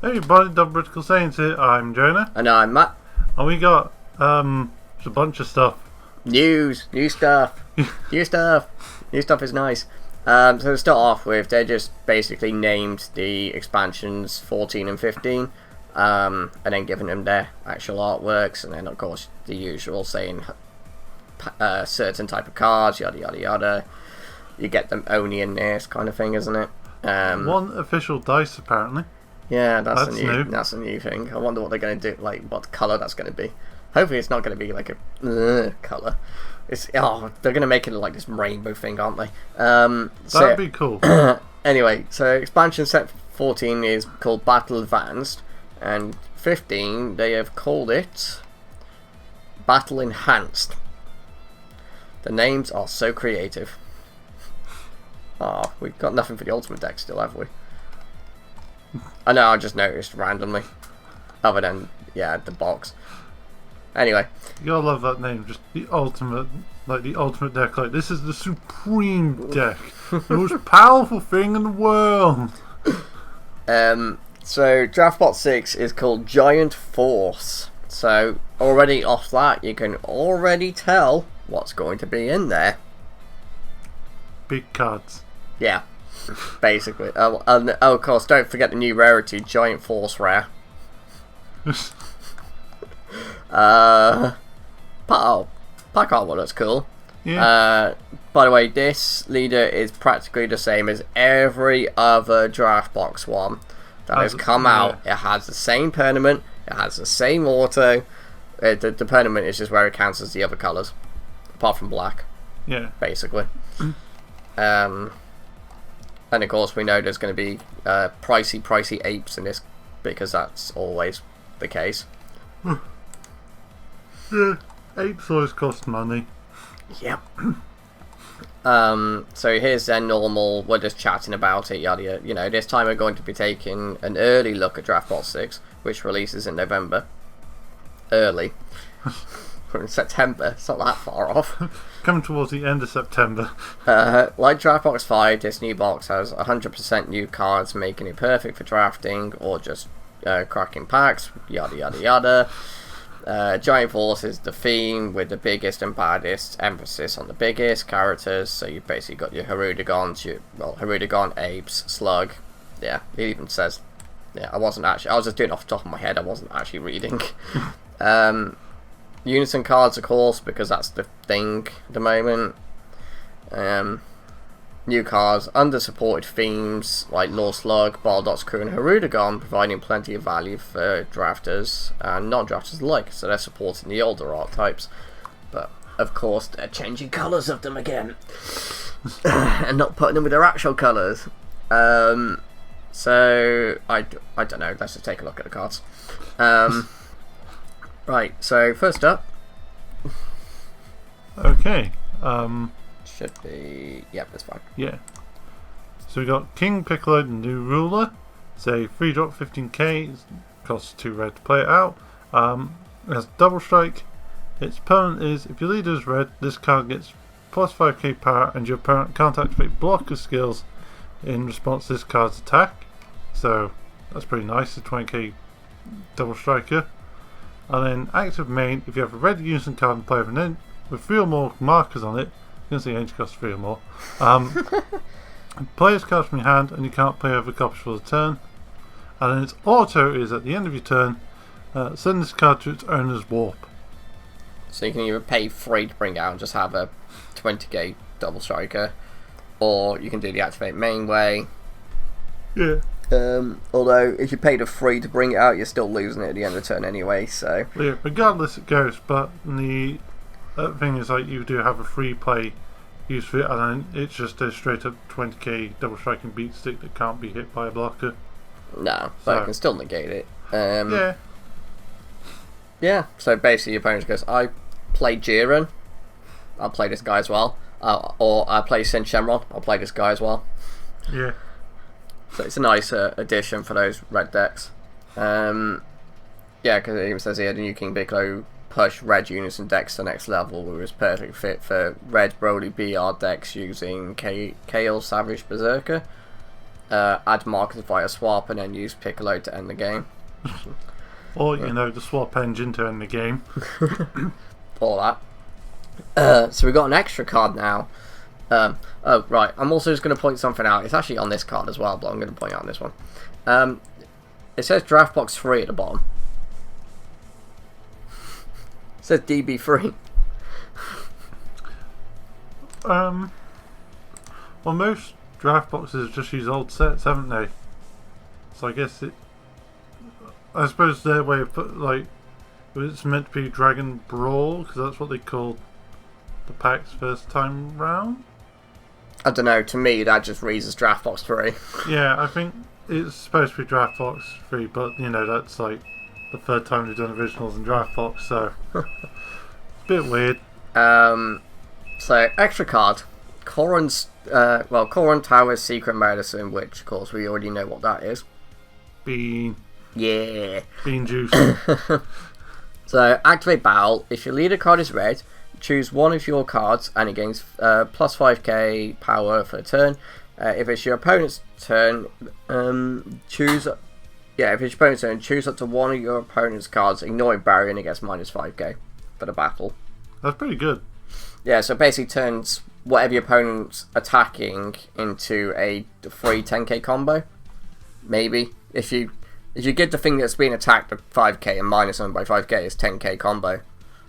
Hey everybody, Britical Saiyans here. I'm Jonah. And I'm Matt. And we got a bunch of stuff. New stuff. New stuff is nice. So to start off with, they just basically named the expansions 14 and 15, and then given them their actual artworks, and then of course the usual saying certain type of cards, yada yada yada. You get them only in this kind of thing, isn't it? One official dice apparently. Yeah, that's new. That's a new thing. I wonder what they're going to do, like what colour that's going to be. Hopefully it's not going to be like a colour. They're going to make it like this rainbow thing, aren't they? That'd be cool. Anyway, so expansion set 14 is called Battle Advanced, and 15 they have called it Battle Enhanced. The names are so creative. We've got nothing for the ultimate deck still, have we? I know, I just noticed randomly. Other than, yeah, the box. Anyway. You gotta love that name, just the ultimate deck. Like, this is the supreme deck. The most powerful thing in the world. So, Draftbot 6 is called Giant Force. So, already off that, you can already tell what's going to be in there. Big cards. Yeah. Basically. And of course, don't forget the new rarity, Giant Force Rare. Pack artwork, that's cool. Yeah. By the way, this leader is practically the same as every other Draft Box one that has come out. It has the same permanent, it has the same auto. The permanent is just where it counts as the other colours, apart from black. Yeah. Basically. And of course we know there's going to be pricey apes in this, because that's always the case. Yeah, apes always cost money. Yep. So here's their normal, we're just chatting about it, yada yada. You know, this time we're going to be taking an early look at Draftbot 6, which releases in November. Early. We're in September, it's not that far off. Coming towards the end of September. Like Draftbox 5, this new box has 100% new cards, making it perfect for drafting or just cracking packs, yada yada yada. Giant Force is the theme, with the biggest and baddest emphasis on the biggest characters. So you've basically got your Hirudegon, Apes, Slug. Yeah, it even says. Yeah, I was just doing it off the top of my head, I wasn't actually reading. Unison cards, of course, because that's the thing at the moment. New cards, under-supported themes like Lord Slug, Baldoc's Crew, and Hirudegon, providing plenty of value for drafters and non-drafters alike. So they're supporting the older archetypes, but of course they're changing colours of them again and not putting them with their actual colours. So I don't know. Let's just take a look at the cards. Right, so first up. Okay. Should be. Yep, that's fine. Yeah. So we got King Piccolo, the new ruler. It's a 3-drop 15k. It costs 2 red to play it out. It has double strike. Its permanent is, if your leader is red, this card gets plus 5k power, and your opponent can't activate blocker skills in response to this card's attack. So that's pretty nice. A 20k double striker. And then active main, if you have a red unison card and play with 3 or more markers on it, you can see it only costs 3 or more. Play this card from your hand, and you can't play over copies for the turn. And then its auto is, at the end of your turn, send this card to its owner's warp. So you can either pay 3 to bring it out and just have a 20k double striker, or you can do the activate main way. Yeah. Although if you paid a 3 to bring it out, you're still losing it at the end of the turn anyway. So yeah, regardless it goes. But the thing is, like, you do have a free play use for it, and then it's just a straight up 20k double striking beat stick that can't be hit by a blocker. No, but I can still negate it. Yeah. Yeah. So basically, your opponent goes, I play Jiren, I'll play this guy as well. Or I play Sin Shenron, I'll play this guy as well. Yeah. So it's a nice addition for those red decks. Yeah, because it even says here the new King Piccolo push red unison decks to the next level, which was perfect fit for red Broly BR decks using Kale Savage Berserker. add markers via swap, and then use Piccolo to end the game. Or, you know, the swap engine to end the game. All that. So we got an extra card now. Oh, right. I'm also just going to point something out. It's actually on this card as well, but I'm going to point out on this one. It says Draft Box 3 at the bottom. It says DB3. Well, most draft boxes just use old sets, haven't they? So I guess I suppose their way of it's meant to be Dragon Brawl, because that's what they called the packs first time round. I don't know, to me that just reads as Draft Box 3. Yeah, I think it's supposed to be Draft Box 3, but you know, that's like the third time they've done originals in Draft Box, so it's a bit weird. So, extra card. Koron Tower's Secret Medicine, which of course we already know what that is. Bean juice. So, activate battle. If your leader card is red, choose one of your cards and it gains plus 5k power for the turn. If it's your opponent's turn, choose up to one of your opponent's cards, ignoring barrier, and it gets minus 5k for the battle. That's pretty good. Yeah, so it basically turns whatever your opponent's attacking into a free 10k combo. Maybe. If you get the thing that's being attacked at 5k and minus them by 5k, it's 10k combo.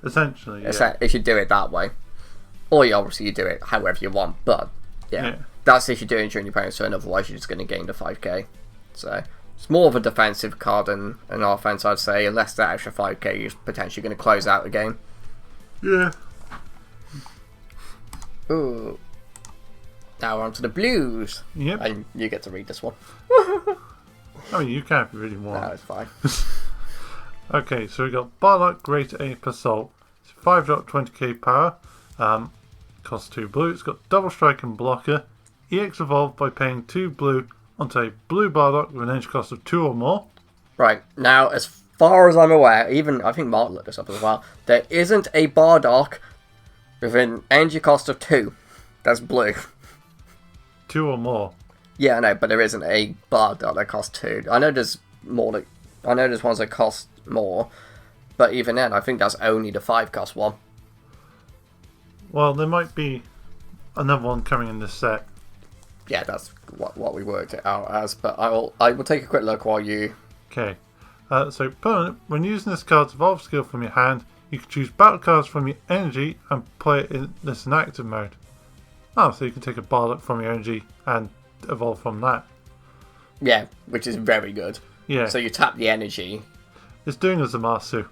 Essentially, yeah. If you do it that way. Or you do it however you want, but yeah. That's if you're doing it during your opponent's turn, otherwise you're just going to gain the 5k. So it's more of a defensive card than an offense, I'd say, unless that extra 5k you're potentially going to close out the game. Yeah. Ooh. Now we're on to the blues. Yep. And you get to read this one. I mean, you can if you really want. No, it's fine. Okay, so we got Bardock Great Ape Assault. It's 5 20k power. Costs 2 blue. It's got double strike and blocker. EX evolved by paying 2 blue onto a blue Bardock with an energy cost of 2 or more. Right, now as far as I'm aware, even I think Mark looked this up as well, there isn't a Bardock with an energy cost of 2 that's blue. 2 or more? Yeah, I know, but there isn't a Bardock that costs 2. I know there's more. I know there's ones that cost more, but even then, I think that's only the 5 cost one. Well, there might be another one coming in this set. Yeah, that's what we worked it out as. But I will take a quick look while you. Okay. So permanent. When using this card's evolve skill from your hand, you can choose battle cards from your energy and play it in this in active mode. Oh, so you can take a Bardock from your energy and evolve from that. Yeah, which is very good. Yeah. So you tap the energy. It's doing as a Masu.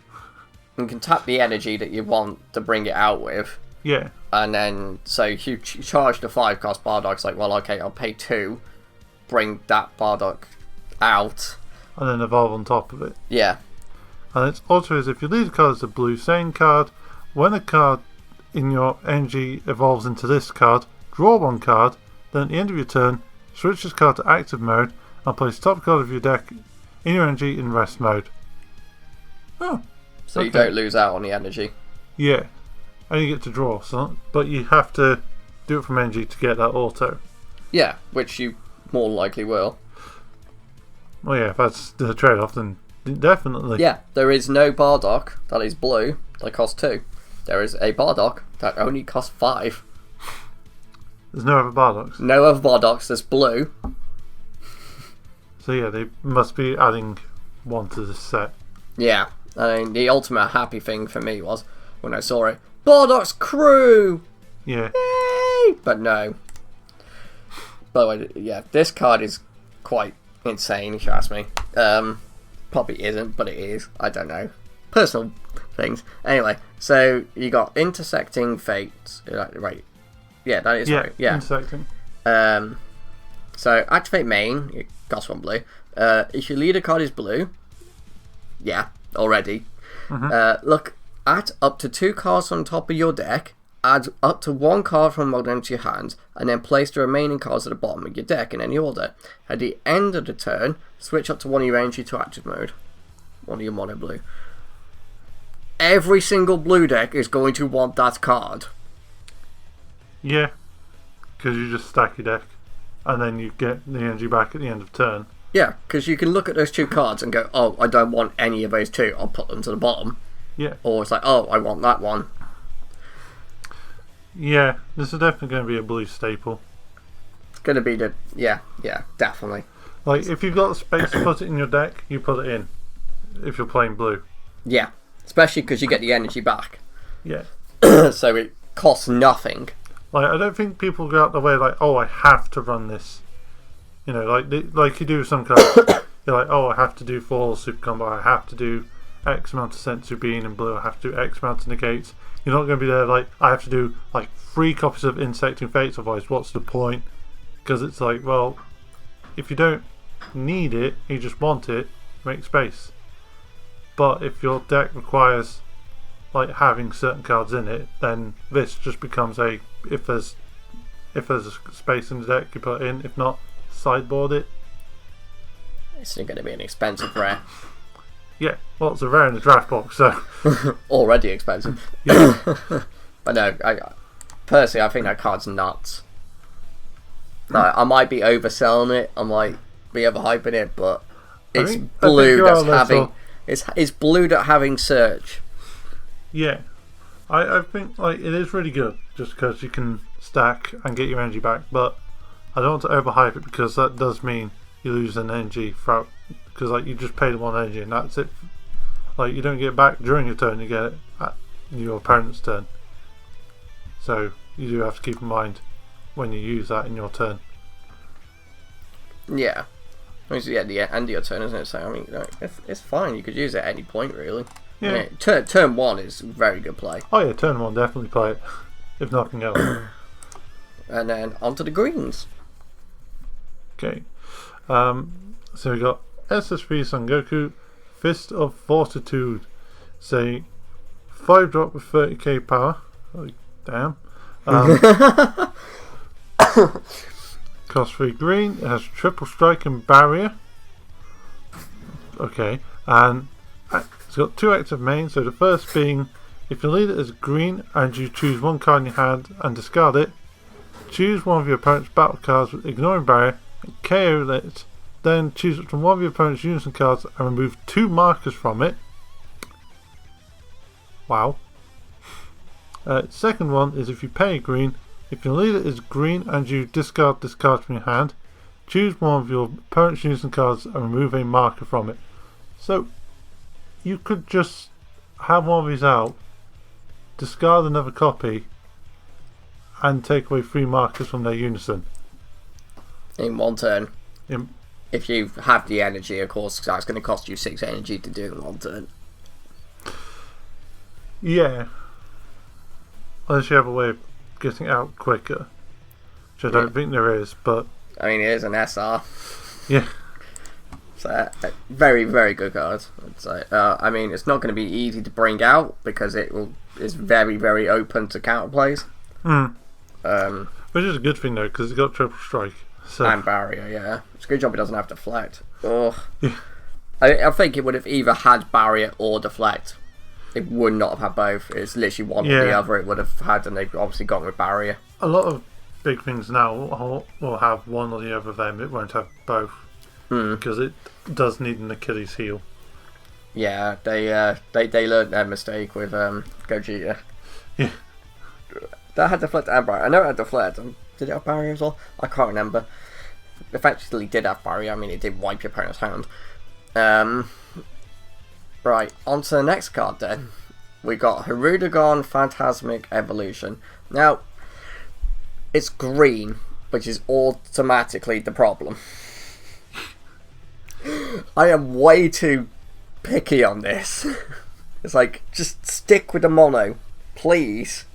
You can tap the energy that you want to bring it out with. Yeah. And then, so you charge the 5 cost Bardock. It's like, well, okay, I'll pay 2, bring that Bardock out. And then evolve on top of it. Yeah. And it's also as if your leader card is a blue Saiyan card, when a card in your energy evolves into this card, draw 1 card, then at the end of your turn, switch this card to active mode and place top card of your deck in your energy in rest mode. Oh. So you don't lose out on the energy. Yeah. And you get to draw, but you have to do it from energy to get that auto. Yeah, which you more likely will. Well, yeah, if that's the trade-off, then definitely. Yeah, there is no Bardock that is blue that costs 2. There is a Bardock that only costs 5. There's no other Bardocks? No other Bardocks that's blue. So yeah, they must be adding one to this set. Yeah, I mean, the ultimate happy thing for me was when I saw it. Bardock's crew! Yeah. Yay! But no. By the way, yeah, this card is quite insane, if you ask me. Probably isn't, but it is. I don't know. Personal things. Anyway, so you got Intersecting Fates. Right. Yeah, that is right. Yeah. Intersecting. So activate main. It costs 1 blue. If your leader card is blue. Yeah, already. Mm-hmm. Look at up to 2 cards on top of your deck, add up to 1 card from modern to your hand, and then place the remaining cards at the bottom of your deck in any order. At the end of the turn, switch up to one of your energy to active mode. One of your mono blue. Every single blue deck is going to want that card. Yeah, because you just stack your deck. and then you get the energy back at the end of turn. Yeah, because you can look at those 2 cards and go, oh, I don't want any of those 2. I'll put them to the bottom. Yeah. Or it's like, oh, I want that one. Yeah, this is definitely going to be a blue staple. It's going to be the... Yeah, definitely. Like, if you've got the space to put it in your deck, you put it in. If you're playing blue. Yeah, especially because you get the energy back. Yeah. So it costs nothing. Like, I don't think people go out the way like, oh, I have to run this. You know, like you do with some cards. You're like, oh, I have to do 4 super combo. I have to do X amount of sensory being in blue. I have to do X amount of negates. You're not going to be there like, I have to do like 3 copies of Insecting Fates, otherwise what's the point? Because it's like, well, if you don't need it, you just want it, make space. But if your deck requires like having certain cards in it, then this just becomes a, if there's a space in the deck, you put it in. If not, sideboard it. It's going to be an expensive rare. Yeah, well, it's a rare in the draft box, so already expensive. Yeah. But no, personally, I think that card's nuts. Like, I might be overselling it, I might be overhyping it, but it's blue that's having it's blue that having search. Yeah, I think like it is really good just because you can stack and get your energy back, but I don't want to overhype it because that does mean you lose an energy throughout, because like you just pay the 1 energy and that's it. Like you don't get it back during your turn, you get it at your opponent's turn. So you do have to keep in mind when you use that in your turn. Yeah. It's the end of your turn, isn't it? So I mean, it's fine. You could use it at any point, really. Yeah. Turn 1 is very good play. Oh yeah, turn 1 definitely play it, if nothing else. And then onto the greens. Okay. So we got SS3 Son Goku, Fist of Fortitude. Say 5-drop with 30k power. Like, damn. Cost 3 green. It has triple strike and barrier. Okay. And it's got 2 active mains. So the first being, if your leader is green and you choose 1 card in your hand and discard it, choose 1 of your opponent's battle cards with ignoring barrier and KO it. Then choose it from 1 of your opponent's unison cards and remove 2 markers from it. Wow. Second one is if you pay green, if your leader is green and you discard this card from your hand, choose 1 of your opponent's unison cards and remove a marker from it. So you could just have 1 of these out, discard another copy, and take away 3 markers from their unison. In 1 turn. In If you have the energy, of course, because that's going to cost you 6 energy to do in 1 turn. Yeah. Unless you have a way of getting it out quicker. Which I don't think there is, but... I mean, it is an SR. Yeah. So, very, very good card. I'd say. I mean, it's not going to be easy to bring out, because it's very, very open to counterplays. Which is a good thing, though, because it's got triple strike. So. And barrier, yeah. It's a good job it doesn't have deflect. Ugh. Yeah. I think it would have either had barrier or deflect. It would not have had both. It's literally one or the other it would have had, and they've obviously gone with barrier. A lot of big things now will have one or the other of them. It won't have both. Because it does need an Achilles heel. Yeah, they learned their mistake with Gogeta. Yeah. That had deflect and barrier. I know it had deflect. Did it have barrier as well? I can't remember. It effectively did have barrier. I mean, it did wipe your opponent's hand. Right, on to the next card then. We got Hirudegarn Phantasmic Evolution. Now, it's green, which is automatically the problem. I am way too picky on this. It's like, just stick with the mono, please.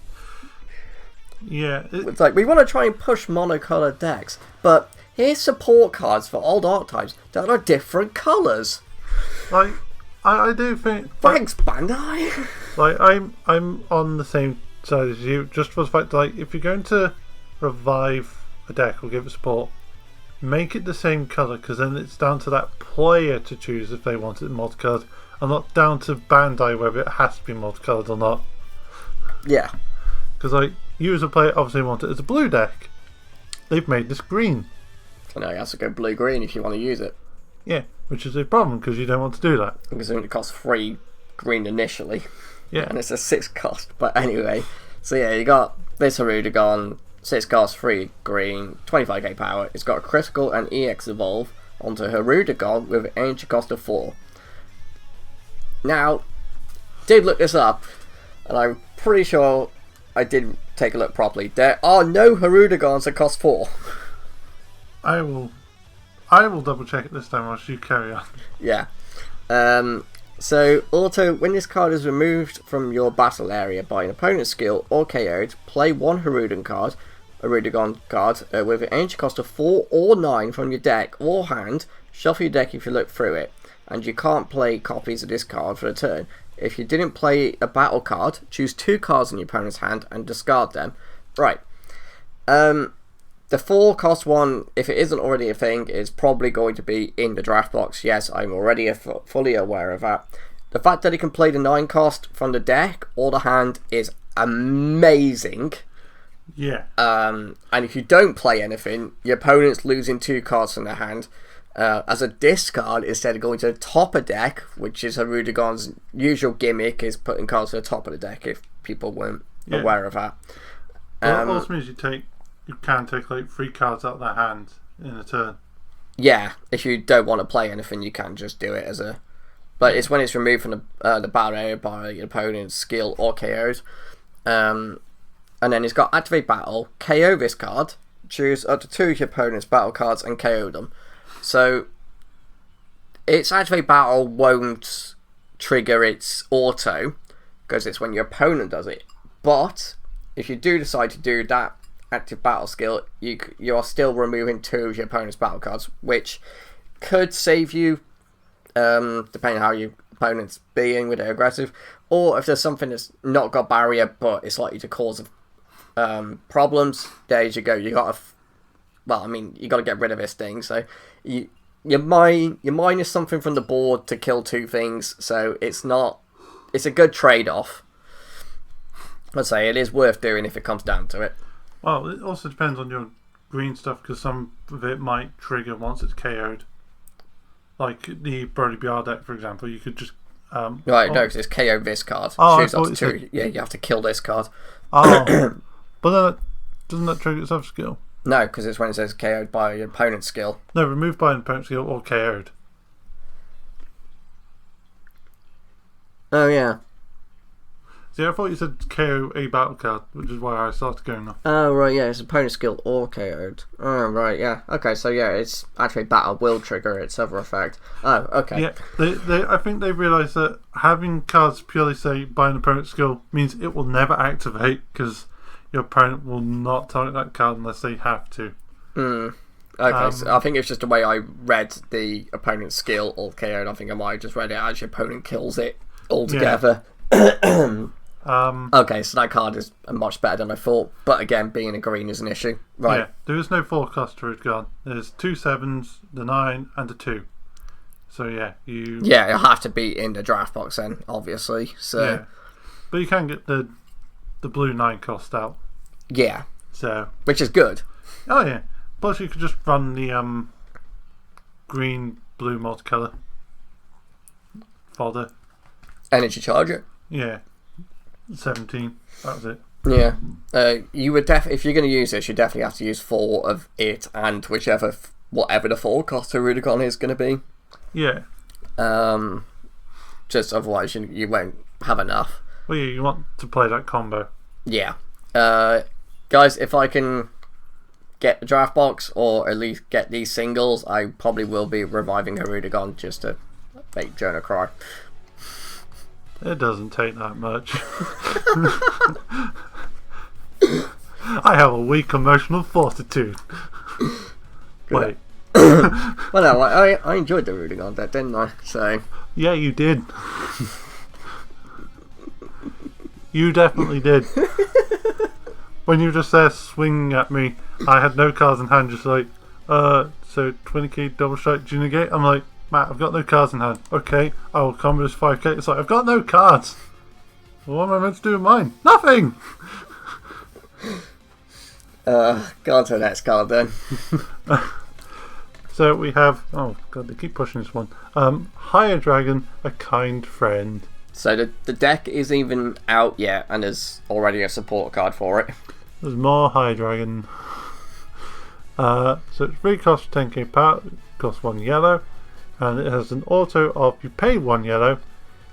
Yeah. It's like, we want to try and push monocolored decks, but here's support cards for old archetypes that are different colours. Like, I do think... Thanks, Bandai! Like, I'm on the same side as you, just for the fact that, like, if you're going to revive a deck or give it support, make it the same colour, because then it's down to that player to choose if they want it multicoloured, and not down to Bandai whether it has to be multicoloured or not. Yeah. Because, like, you as a player obviously want it as a blue deck. They've made this green. And now you have to go blue-green if you want to use it. Yeah, which is a problem because you don't want to do that. Because it only costs 3 green initially. Yeah. And it's a 6 cost. But anyway, so yeah, you got this Harudegon, 6 cost, 3 green, 25k power. It's got a critical and EX evolve onto Harudegon with an energy cost of 4. Now, did look this up, and I'm pretty sure I did take a look properly. There are no Harudegons that cost 4. I will double check it this time whilst you carry on. Yeah. So, also, when this card is removed from your battle area by an opponent's skill or KO'd, play one Harudegon card with an energy cost of 4 or 9 from your deck or hand. Shuffle your deck if you look through it, and you can't play copies of this card for a turn. If you didn't play a battle card, choose 2 cards in your opponent's hand and discard them. Right. The 4 cost one, if it isn't already a thing, is probably going to be in the draft box. Yes, I'm already fully aware of that. The fact that it can play the 9 cost from the deck or the hand is amazing. Yeah. And if you don't play anything, your opponent's losing 2 cards from their hand. As a discard, instead of going to the top of deck, which is Harudegon's usual gimmick, is putting cards to the top of the deck, if people weren't aware of that. Well, that also means you can take like 3 cards out of their hand in a turn. Yeah, if you don't want to play anything, you can just do it as a... But it's when it's removed from the battle area by your opponent's skill or KO'd. And then it's got Activate Battle, KO this card, choose up to 2 of your opponent's battle cards and KO them. So, its Activate Battle won't trigger its auto, because it's when your opponent does it. But, if you do decide to do that active battle skill, you are still removing 2 of your opponent's battle cards, which could save you, depending on how your opponent's being with their aggressive, or if there's something that's not got barrier but it's likely to cause problems. There you go. You got to, well, I mean, you got to get rid of this thing. So you minus something from the board to kill 2 things. So it's a good trade-off. I'd say it is worth doing if it comes down to it. Well, it also depends on your green stuff, because some of it might trigger once it's KO'd. Like the Brody BR deck, for example, you could just... no, because it's KO this card. Choose up to 2. Yeah, you have to kill this card. Oh, but then doesn't that trigger its other skill? No, because it's when it says KO'd by your opponent's skill. No, removed by an opponent's skill or KO'd. Oh, yeah. See, I thought you said KO a battle card, which is why I started going off. Oh, right, yeah, it's opponent's skill or KO'd. Oh, right, yeah. Okay, so yeah, it's actually battle will trigger its other effect. Oh, okay. Yeah, I think they realised that having cards purely say by an opponent's skill means it will never activate, because your opponent will not target that card unless they have to. Okay, so I think it's just the way I read the opponent's skill or KO'd. I think I might have just read it as your opponent kills it altogether. Yeah. Okay, so that card is much better than I thought, but again, being a green is an issue. Right. Yeah, there is no 4 cost to it gone. There's 2 7s, the 9, and the 2. So yeah, it'll have to be in the draft box then, obviously. So yeah. But you can get the blue 9 cost out. Yeah. So which is good. Oh yeah. Plus you could just run the green blue multicolour fodder. Energy charger. Yeah. 17. That was it. Yeah. You would if you're going to use this, you definitely have to use 4 of it and whatever the 4 cost of Rudicon is going to be. Yeah. Just otherwise you won't have enough. Well, yeah, you want to play that combo. Yeah. Guys, if I can get the draft box or at least get these singles, I probably will be reviving Harudegon just to make Jonah cry. It doesn't take that much. I have a weak emotional fortitude. Wait. Well, no, I enjoyed the Harudegon deck, didn't I? So yeah, you did. You definitely did. When you were just there swinging at me, I had no cards in hand, just like, so 20k double strike junior gate. I'm like, Matt, I've got no cards in hand. Okay, I will combo this 5k. It's like, I've got no cards. Well, what am I meant to do with mine? Nothing! Go on to the next card then. So we have, oh god, they keep pushing this one. Higher Dragon, a kind friend. So the deck isn't even out yet, and there's already a support card for it. There's more High Dragon. So it's 3 cost for 10k power, costs 1 yellow, and it has an auto of you pay 1 yellow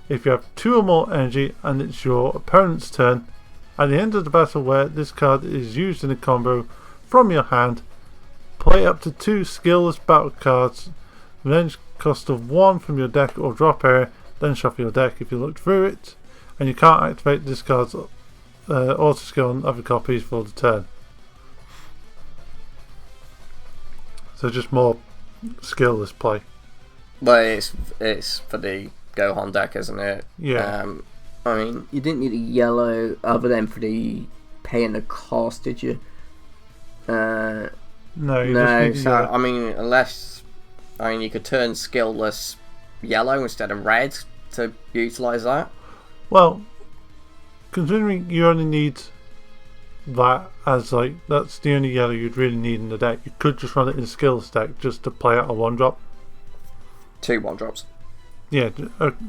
if you have 2 or more energy and it's your opponent's turn. At the end of the battle where this card is used in a combo from your hand, play up to 2 skillless battle cards with an energy cost of 1 from your deck or drop area, then shuffle your deck if you look through it, and you can't activate this card's auto skill on other copies for the turn. So just more skillless play. But it's for the Gohan deck, isn't it? Yeah. I mean, you didn't need a yellow other than for the paying the cost, did you? No, you No, just need so I mean, you could turn skillless yellow instead of red to utilise that. well, considering you only need that as like that's the only yellow you'd really need in the deck, you could just run it in a skills deck just to play out a 1-drop. 2 1-drops. Yeah,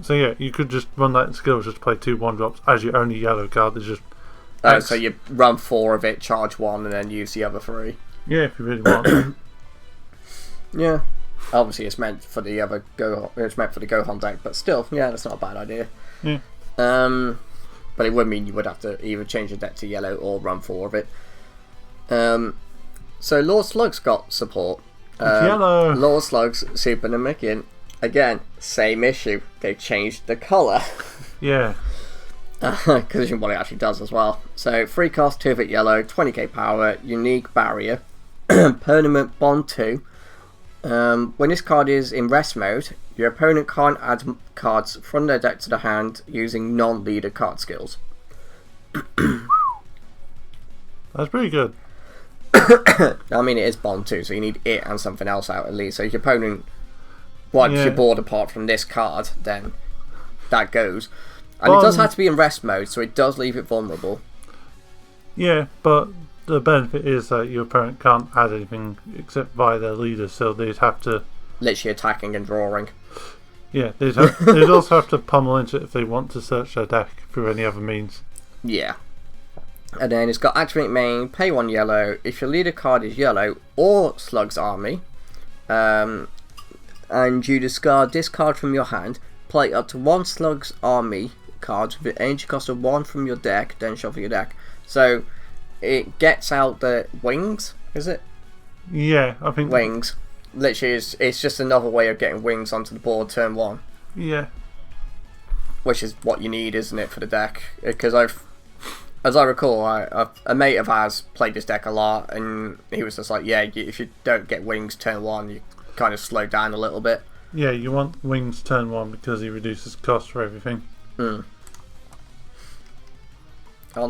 so yeah, you could just run that in skills just to play 2 1-drops as your only yellow card. Is just So you run 4 of it, charge 1, and then use the other 3. yeah, if you really want. Yeah. Obviously, it's meant for the Gohan deck, but still, yeah, that's not a bad idea. Yeah. But it would mean you would have to either change your deck to yellow or run 4 of it. So Lord Slug's got support. It's yellow. Lord Slug's Super Namekian. Again, same issue. They've changed the colour. Yeah. Because what it actually does as well. So 3 cost, 2 of it yellow, 20k power, unique barrier, permanent bond 2. When this card is in rest mode, your opponent can't add cards from their deck to the hand using non-leader card skills. That's pretty good. I mean, it is bond 2, so you need it and something else out at least. So if your opponent wipes your board apart from this card, then that goes. And it does have to be in rest mode, so it does leave it vulnerable. Yeah, but the benefit is that your opponent can't add anything except via their leader, so they'd have to Literally attacking and drawing. yeah, they'd also have to pummel into it if they want to search their deck through any other means. Yeah. And then it's got activate main, pay 1 yellow. If your leader card is yellow or Slug's Army, and you discard this card from your hand, play up to 1 Slug's Army card with an energy cost of 1 from your deck, then shuffle your deck. So it gets out the wings, is it? Yeah, I think Wings. Literally, it's just another way of getting wings onto the board turn 1. Yeah. Which is what you need, isn't it, for the deck? Because as I recall, a mate of ours played this deck a lot, and he was just like, yeah, if you don't get wings turn 1, you kind of slow down a little bit. Yeah, you want wings turn 1 because he reduces cost for everything. On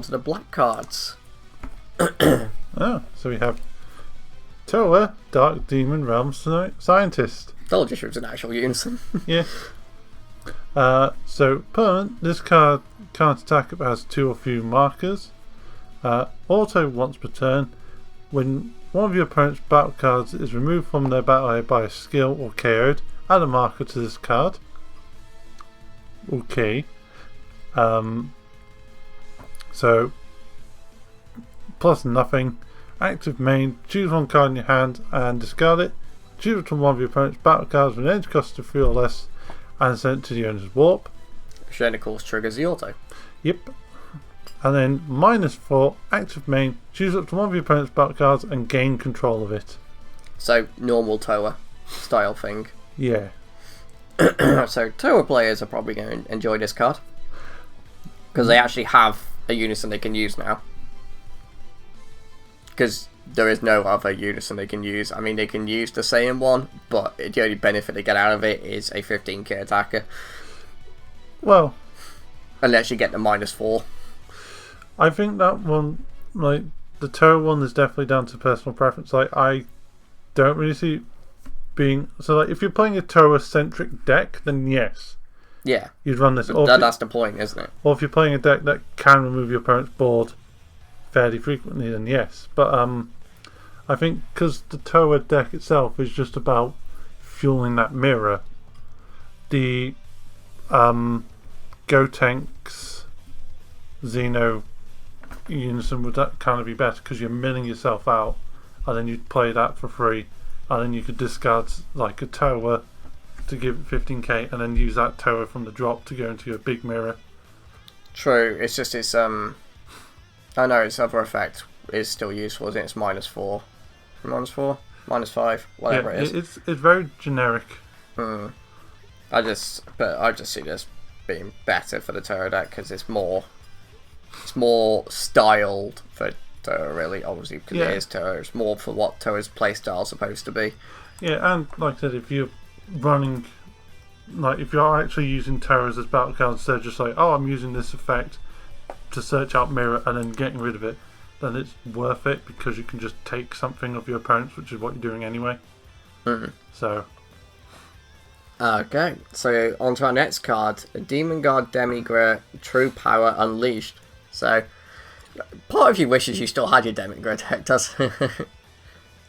to the black cards. Oh, so we have Toa, Dark Demon Realm Scientist. Told you she was an actual unison. Yeah. So permanent, this card can't attack if it has 2 or few markers. Auto once per turn. When one of your opponent's battle cards is removed from their battle area by a skill or KO'd, add a marker to this card. Okay. So plus nothing. Active main, choose 1 card in your hand and discard it. Choose from one of your opponent's battle cards with an energy cost of 3 or less and send it to the owner's warp. Which then of course triggers the auto. Yep. And then -4, active main, choose up to one of your opponent's battle cards and gain control of it. So normal Toa style thing. Yeah. So Toa players are probably going to enjoy this card. Because they actually have a unison they can use now. Because there is no other unison they can use. I mean, they can use the Saiyan one, but the only benefit they get out of it is a 15k attacker. Well, unless you get the -4. I think that one, like the Toa one, is definitely down to personal preference. Like, I don't really see it being so. Like, if you're playing a Toa centric deck, then yes, yeah, you'd run this. That's the point, isn't it? Or if you're playing a deck that can remove your opponent's board fairly frequently, then yes. But I think because the Toa deck itself is just about fueling that mirror, the Gotenks, Xeno, Unison would that kind of be better because you're milling yourself out, and then you'd play that for free, and then you could discard like a Toa to give it 15k, and then use that Toa from the drop to go into your big mirror. True. It's just its I know its other effect is still useful, isn't it? It's -4, -4, -5, whatever it is. It's very generic. I just see this being better for the Toa deck because it's more styled for Toa, really, obviously, because it is Toa. It's more for what Toa's playstyle is supposed to be. Yeah, and like I said, if you're running, like if you're actually using Toas as battle cards instead of just like, oh, I'm using this effect to search out mirror and then getting rid of it, then it's worth it because you can just take something of your opponent's, which is what you're doing anyway. So. Okay, so on to our next card, Demon God Demigre True Power Unleashed. So, part of you wishes you still had your Demigre deck, doesn't it?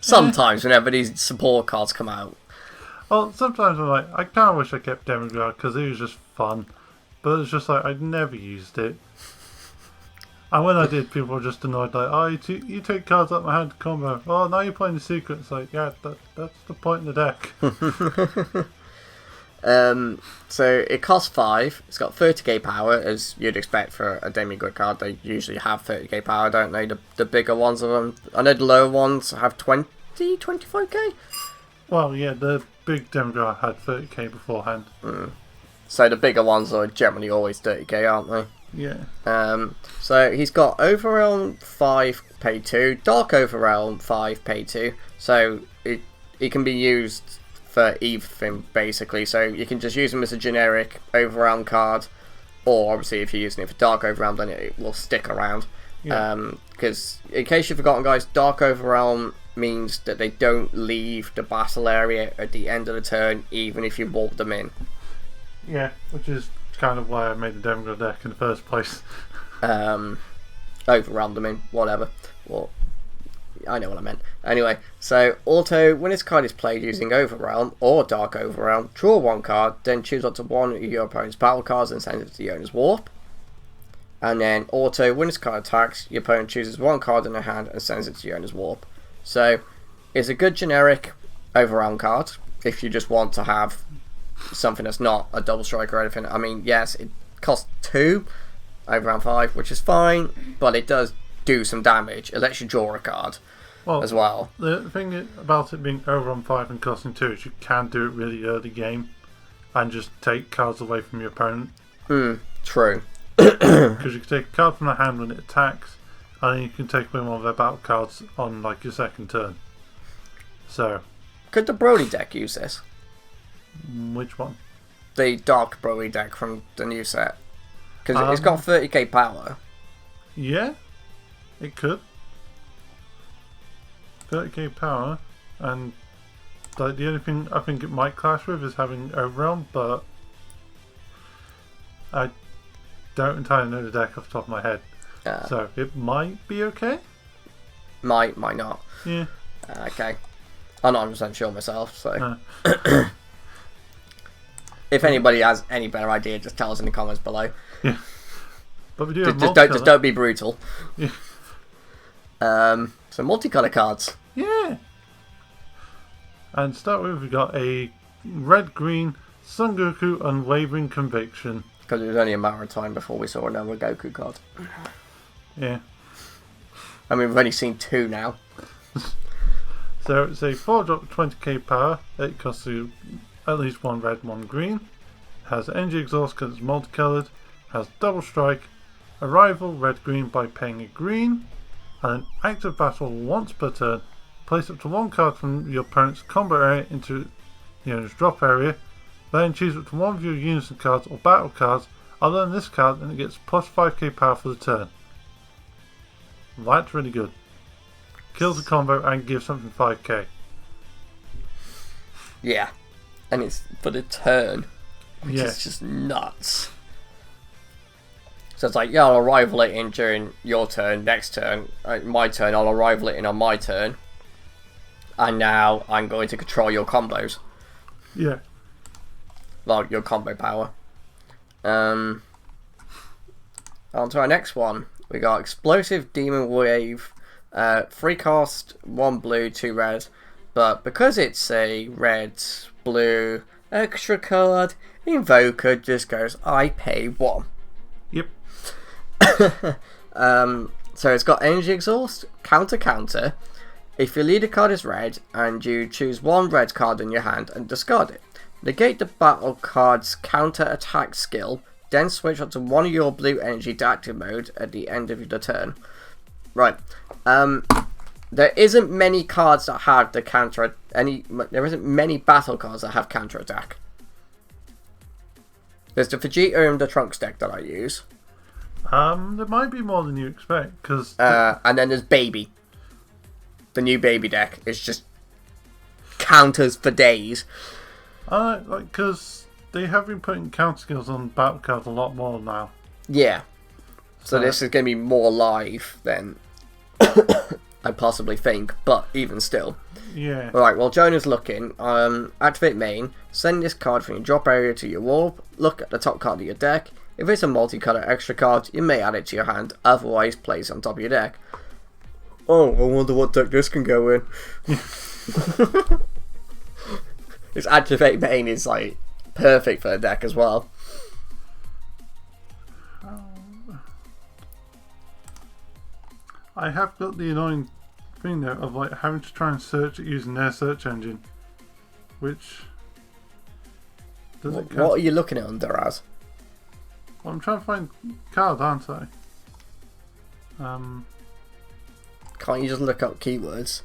Sometimes, whenever these support cards come out. Well, sometimes I'm like, I kind of wish I kept Demigod because it was just fun, but it's just like I'd never used it. And when I did, people were just annoyed, like, oh, you take cards out my hand to combo. Oh, now you're playing the secret. It's like, yeah, that's the point in the deck. So it costs 5. It's got 30k power, as you'd expect for a demigod card. They usually have 30k power, don't they? The bigger ones of them. I know the lower ones have 25k. Well, yeah, the big demigod had 30k beforehand. So the bigger ones are generally always 30k, aren't they? Yeah. So he's got Overrealm 5 pay 2, Dark Overrealm 5 pay 2. So it can be used for either basically, so you can just use them as a generic Overrealm card, or obviously if you're using it for Dark Overrealm, then it will stick around. Because in case you've forgotten, guys, Dark Overrealm means that they don't leave the battle area at the end of the turn, even if you walk them in. Yeah, which is kind of why I made the demigod deck in the first place. Overwhelmed them in, whatever. Well, I know what I meant. Anyway, so auto, when this card is played using Overrealm or Dark Overrealm, draw one card, then choose up to one of your opponent's battle cards and send it to the owner's warp. And then auto, when this card attacks, your opponent chooses one card in their hand and sends it to the owner's warp. So, it's a good generic Overrealm card if you just want to have something that's not a double strike or anything. I mean, yes, it costs 2 Overrealm 5, which is fine, but it does do some damage. It lets you draw a card as well. The thing about it being Overrealm 5 and costing 2 is you can do it really early game and just take cards away from your opponent. True. Because you can take a card from their hand when it attacks, and then you can take away one of their battle cards on like your second turn. So, could the Broly deck use this? Which one? The Dark Broly deck from the new set. Because it's got 30k power. Yeah, it could. 30k power, and like the only thing I think it might clash with is having Overrealm, but I don't entirely know the deck off the top of my head. So it might be okay. Might not. Yeah. Okay. I'm not 100% sure myself, so. If anybody has any better idea, just tell us in the comments below. Yeah. But we do have just don't be brutal. Yeah. So multicolour cards. Yeah. And to start with, we got a red-green Son Goku Unwavering Conviction. Because it was only a matter of time before we saw another Goku card. Yeah. I mean, we've only seen 2 now. So it's a 4-drop 20k power. It costs you at least 1 red, 1 green. It has energy exhaust because it's multicoloured. Has double strike. Arrival red-green by paying a green. And an active battle once per turn. Place up to 1 card from your opponent's combo area into the owner's drop area. Then choose up to 1 of your unison cards or battle cards other than this card, and it gets plus 5k power for the turn. That's really good. Kills the combo and gives something 5k. Yeah. And it's for the turn. Which Yeah. is just nuts. So it's like, yeah, I'll arrival it in during your turn, next turn. My turn, I'll arrival it in on my turn. And now I'm going to control your combos. Yeah. Well, your combo power. On to our next one. We got Explosive Demon Wave. 3 cost, 1 blue, 2 red. But because it's a red, blue, extra card, Invoker just goes, I pay 1. Yep. So it's got Energy Exhaust, counter. If your leader card is red and you choose 1 red card in your hand and discard it, negate the battle card's counter attack skill, then switch onto one of your blue energy to active mode at the end of the turn. Right. There isn't many cards that have the counter. There isn't many battle cards that have counter attack. There's the Vegeta and the Trunks deck that I use. There might be more than you expect, because... and then there's Baby. The new Baby deck is just counters for days. Because they have been putting counter skills on battle cards a lot more now. Yeah. So this is going to be more live than I possibly think, but even still. Yeah. Alright, while Jonah's looking, activate main, send this card from your drop area to your warp, look at the top card of your deck. If it's a multicolour extra card, you may add it to your hand, otherwise place it on top of your deck. Oh, I wonder what deck this can go in. This activate main is like perfect for a deck as well. I have got the annoying thing though of like having to try and search it using their search engine, which doesn't. What are you looking at under as? Well, I'm trying to find cards, aren't I? Can't you just look up keywords?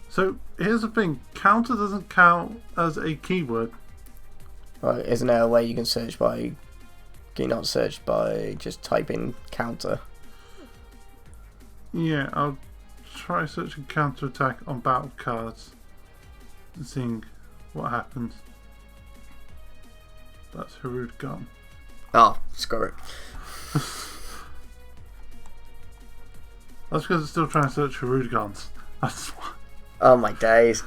So here's the thing: counter doesn't count as a keyword. Right, isn't there a way you can search by? Can you not search by just typing counter? Yeah, I'll try searching counter attack on battle cards and seeing what happens. That's Harud gone. Oh, screw it. That's because it's still trying to search Harud guns. That's why. Oh my days.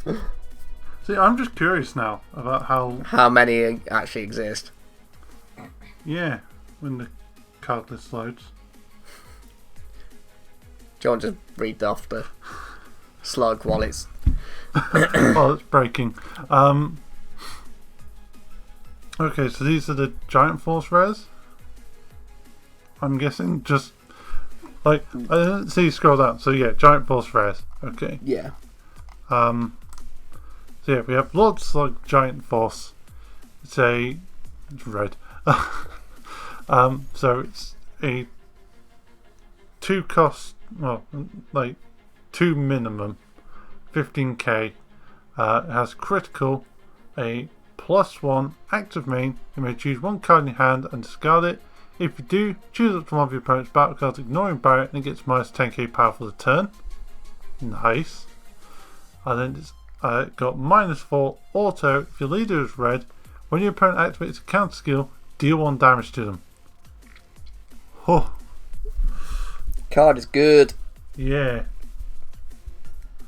See, I'm just curious now about how many actually exist. Yeah, when the card list loads. Do you want to just read off the slug while it's... Oh, it's breaking. Okay, so these are the Giant Force rares. I'm guessing just... Like, I didn't see you scroll down. So yeah, Giant Force rares. Okay. Yeah. So yeah, we have Lord Slug Giant Force. It's red. So it's a 2 cost, well, like 2 minimum, 15k. It has critical, a +1 active main. You may choose 1 card in your hand and discard it. If you do, choose up to one of your opponent's battle cards, ignoring barrier, and it gets minus 10k power for the turn. Nice. And then it's got -4 auto. If your leader is red, when your opponent activates a counter skill, deal 1 damage to them. Oh. Card is good. Yeah.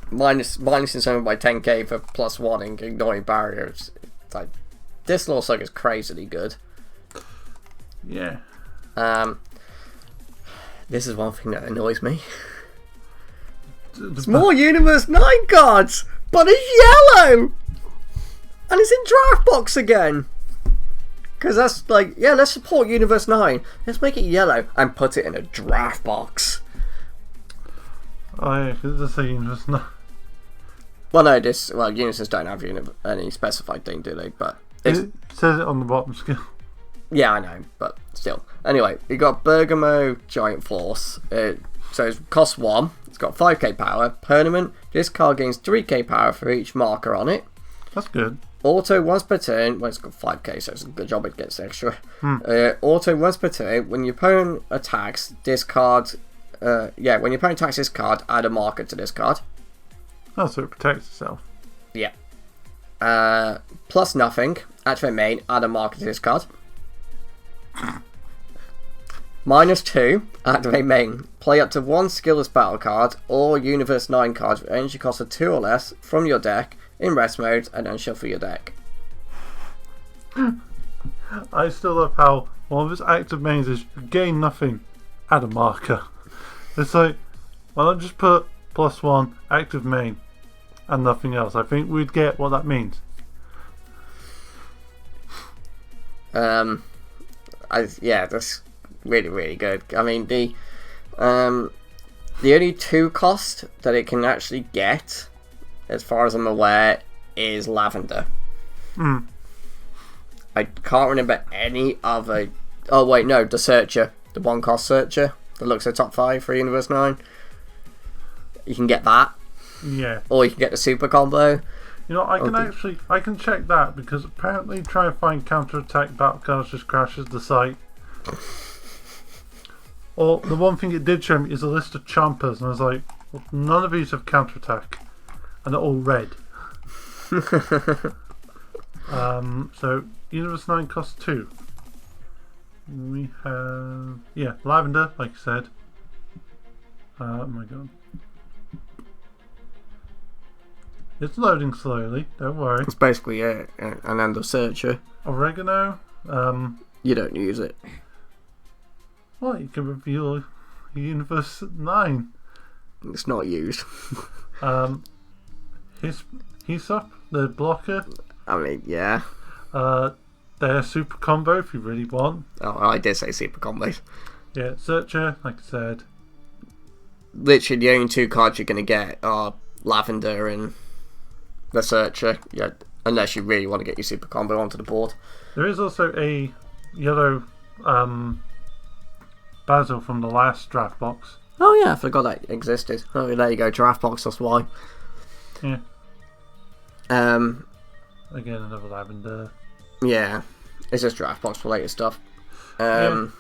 Minusing something by 10k for +1 and ignoring barriers. It's like, this looks like it's crazily good. Yeah. This is one thing that annoys me. It's more Universe 9 cards, but it's yellow! And it's in draft box again! Because that's like, yeah, let's support Universe 9. Let's make it yellow and put it in a draft box. Oh yeah, because it's a Saiyans, no. Well, no, Universes don't have any specified thing, do they? But it says it on the bottom skill. Yeah, I know, but still. Anyway, we got Bergamo Giant Force. So it costs 1. It's got 5k power. Permanent. This card gains 3k power for each marker on it. That's good. Auto once per turn. Well, it's got 5k, so it's a good job it gets extra. Auto once per turn. When your opponent attacks this card... when your opponent attacks this card, add a marker to this card. Oh, so it protects itself. Yeah. Plus nothing. Activate main. Add a marker to this card. -2, activate main. Play up to 1 skillless battle card or Universe 9 cards with energy cost of 2 or less from your deck in rest mode and then shuffle your deck. I still love how one of its active mains is you gain nothing, add a marker. It's like, why not just put +1 active main and nothing else? I think we'd get what that means. Yeah, that's really, really good. I mean, the only 2 cost that it can actually get, as far as I'm aware, is Lavender. I can't remember any other. Oh wait, no, the Searcher, the 1 cost Searcher that looks at top 5 for Universe 9. You can get that. Yeah. Or you can get the super combo. You know, I can check that, because apparently trying to find counter-attack battle cards just crashes the site. Or the one thing it did show me is a list of chompers, and I was like, well, none of these have counter-attack, and they're all red. So Universe 9 costs 2. We have, yeah, Lavender, like I said. Oh my god. It's loading slowly, don't worry. It's basically an Endo Searcher. Oregano. You don't use it. Well, you can reveal Universe 9. It's not used. Hyssop, the blocker. I mean, yeah. They're super combo if you really want. Oh, I did say super combos. Yeah, Searcher, like I said. Literally, the only 2 cards you're going to get are Lavender and the Searcher. Yeah, unless you really want to get your super combo onto the board. There is also a yellow Basil from the last draft box. Oh yeah, I forgot that existed. Oh, there you go, draft box, that's why. Yeah. Again, another Lavender. Yeah, it's just draft box related stuff. So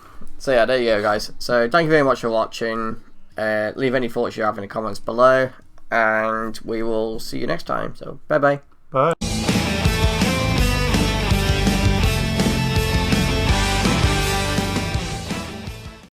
yeah, there you go, guys. So thank you very much for watching. Leave any thoughts you have in the comments below, and we will see you next time. So bye bye. Bye.